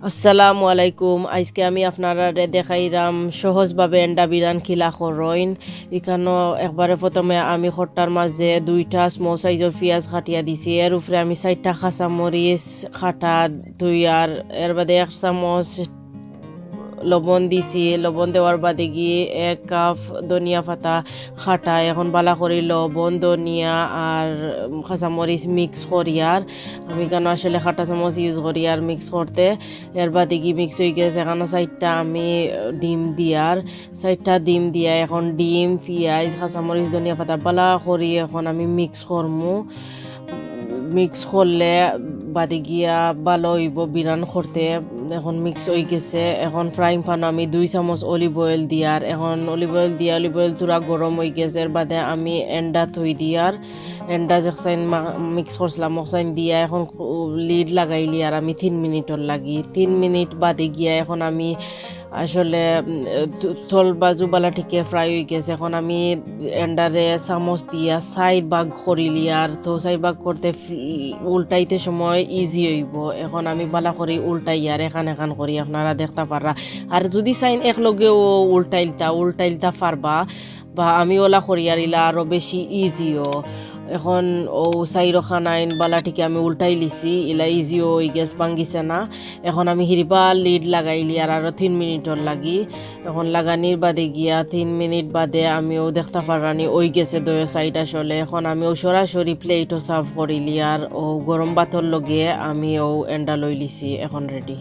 আসসালামু আলাইকুম। আজকে আমি আপনারা দেখাইরাম সহজভাবে এন্ডা বিরান খিলা করইন। এখানেও একবারে প্রথমে আমি খট্টার মাঝে 2টা স্মল সাইজের পেঁয়াজ কাটিয়া দিছি, এর উপরে আমি 4টা কাঁচামরিচ কাটা ধুই, আর এর বাদে 1 চামচ লবণ দিছি। লবণ দেওয়ার বাদে গিয়ে 1 কাপ ধনিয়া পাতা খাটা এখন বালা করি লবণ ধনিয়া আর কাঁচামরিচ মিক্স করি। আর আমি কেন আসলে খাটা চামচ ইউজ করি আর মিক্স করতে, এর বাদে গিয়ে মিক্স হয়ে গেছে। এখানে 4টা আমি ডিম দিয়ার 4টা ডিম দিয়া এখন ডিম পেঁয়াজ কাঁচামরিচ ধনিয়া পাতা বালা করি এখন আমি মিক্স করমু। মিক্স করলে বাদে গিয়া ভালো হইব বিরান করতে। এখন মিক্স হয়ে গেছে। এখন ফ্রাইং প্যান আমি 2 চামচ অলিভ অয়েল দিয়ার এখন অলিভ অয়েল তুরা গরম হয়ে গেছে। এর বাদে আমি এন্ডা থই দিয়ার এন্ডা যেখান মিক্স করছিলাম ওখান দিয়া এখন লিড লাগাইলি আর আমি 3 মিনিটর লাগি 3 মিনিট বাদে গিয়া এখন আমি আসলে থল বাজু বালা ঠিকে ফ্রাই হয়ে গেছে। এখন আমি এন্ডারে চামচ দিয়া 4 ভাগ করিলি, আর তো 4 ভাগ করতে উল্টাইতে সময় ইজি হইব। এখন আমি বালা করি উল্টাই আর এখান এখান করি আপনারা দেখতে পারা। আর যদি চাইন একলগেও উল্টাইলতা পারবা, বা আমি ওলা করি আর ইলা আরও বেশি ইজিও। এখন ও সাইরো খানাইন বালা ঠিকে আমি উল্টাই লিছি, ইলা ইজিও ওই গ্যাস ভাঙ্গিছে না। এখন আমি হিরিবা লিড লাগাইলি আর আরও 3 মিনিটর লাগি। এখন লাগানির বাদে গিয়া 3 মিনিট বাদে আমিও দেখতে পারানি ওই গেছে দয় সাইড আসলে। এখন আমি ও সরাসরি প্লেটও সার্ভ করিলি আর ও গরম ভাতর লগে আমি ও এন্ডা লই লিছি এখন রেডি।